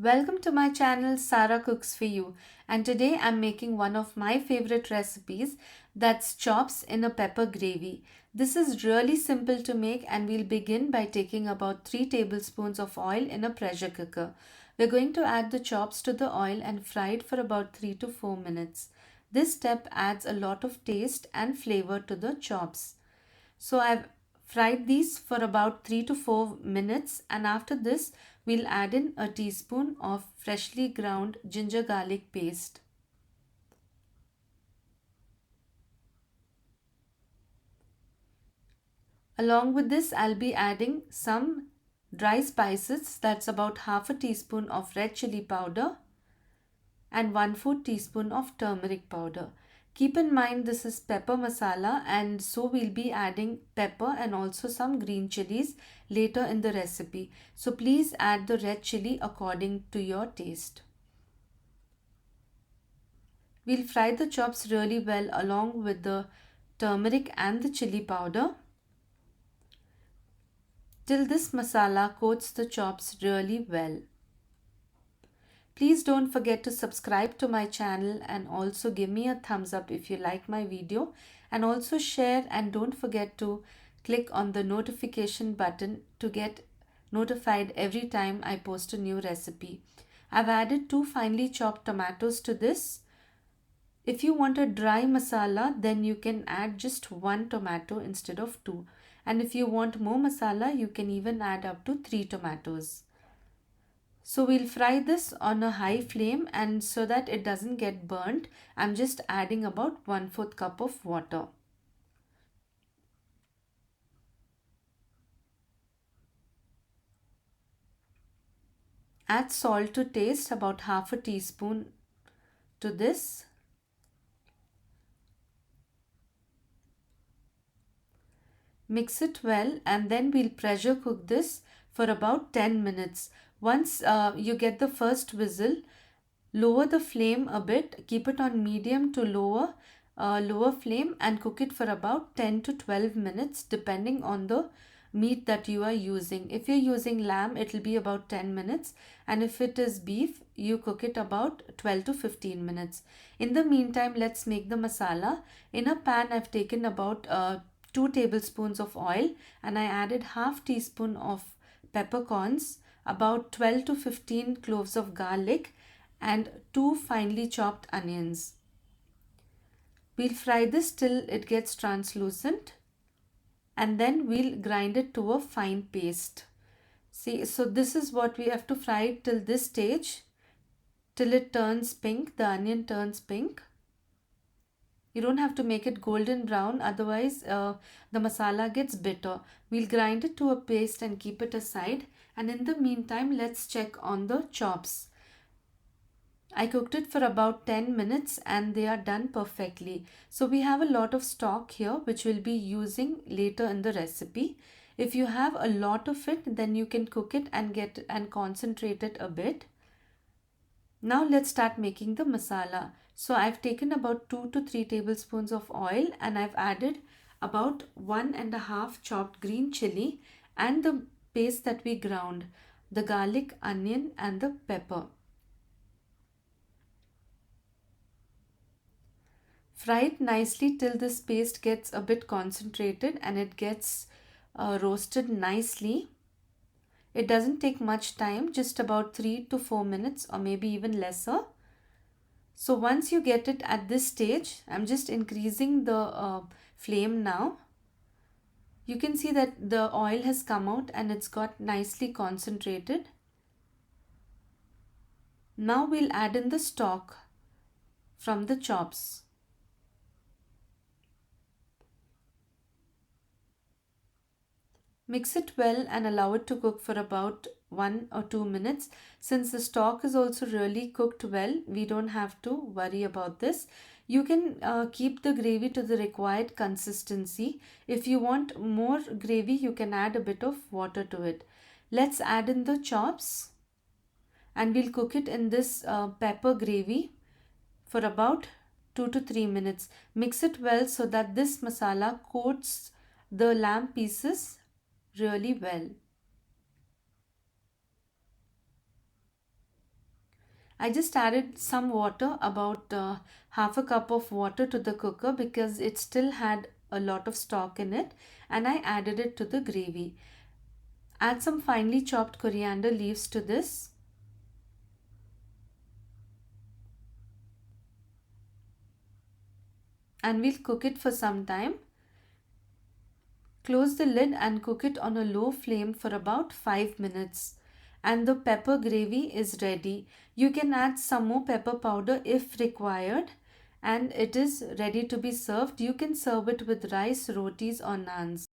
Welcome to my channel Sarah Cooks for You, and today I'm making one of my favorite recipes, that's chops in a pepper gravy. This is really simple to make, and we'll begin by taking about 3 tablespoons of oil in a pressure cooker. We're going to add the chops to the oil and fry it for about 3 to 4 minutes. This step adds a lot of taste and flavor to the chops. So I've fried these for about 3 to 4 minutes, and after this we'll add in a teaspoon of freshly ground ginger garlic paste. Along with this I'll be adding some dry spices, that's about half a teaspoon of red chili powder and 1/4 teaspoon of turmeric powder. Keep in mind this is pepper masala, and so we'll be adding pepper and also some green chilies later in the recipe. So please add the red chili according to your taste. We'll fry the chops really well along with the turmeric and the chili powder till this masala coats the chops really well. Please don't forget to subscribe to my channel and also give me a thumbs up if you like my video, and also share, and don't forget to click on the notification button to get notified every time I post a new recipe. I've added 2 finely chopped tomatoes to this. If you want a dry masala, then you can add just 1 tomato instead of 2. And if you want more masala, you can even add up to 3 tomatoes. So we'll fry this on a high flame, and so that it doesn't get burnt, I'm just adding about 1/4 cup of water. Add salt to taste, about half a teaspoon to this. Mix it well, and then we'll pressure cook this for about 10 minutes. Once you get the first whistle, lower the flame a bit, keep it on medium to lower flame, and cook it for about 10 to 12 minutes depending on the meat that you are using. If you're using lamb, it will be about 10 minutes, and if it is beef, you cook it about 12 to 15 minutes. In the meantime, let's make the masala. In a pan, I've taken about 2 tablespoons of oil, and I added half teaspoon of peppercorns, about 12 to 15 cloves of garlic, and 2 finely chopped onions. We'll fry this till it gets translucent, and then we'll grind it to a fine paste. See, so this is what we have to fry it till this stage, till it turns pink, the onion turns pink. You don't have to make it golden brown, otherwise the masala gets bitter. We'll grind it to a paste and keep it aside. And in the meantime, let's check on the chops. I cooked it for about 10 minutes and they are done perfectly. So we have a lot of stock here which we'll be using later in the recipe. If you have a lot of it, then you can cook it and concentrate it a bit. Now let's start making the masala. So I've taken about 2 to 3 tablespoons of oil, and I've added about 1.5 chopped green chili and the paste that we ground, the garlic, onion and the pepper. Fry it nicely till this paste gets a bit concentrated and it gets roasted nicely. It doesn't take much time, just about 3 to 4 minutes or maybe even lesser. So once you get it at this stage, I'm just increasing the flame now. You can see that the oil has come out and it's got nicely concentrated. Now we'll add in the stock from the chops. Mix it well and allow it to cook for about 1 or 2 minutes. Since the stock is also really cooked well, we don't have to worry about this. You can keep the gravy to the required consistency. If you want more gravy, you can add a bit of water to it. Let's add in the chops, and we'll cook it in this pepper gravy for about 2 to 3 minutes. Mix it well so that this masala coats the lamb pieces really well. I just added some water, about half a cup of water to the cooker because it still had a lot of stock in it, and I added it to the gravy. Add some finely chopped coriander leaves to this. And we'll cook it for some time. Close the lid and cook it on a low flame for about 5 minutes. And the pepper gravy is ready. You can add some more pepper powder if required. And it is ready to be served. You can serve it with rice, rotis, or naans.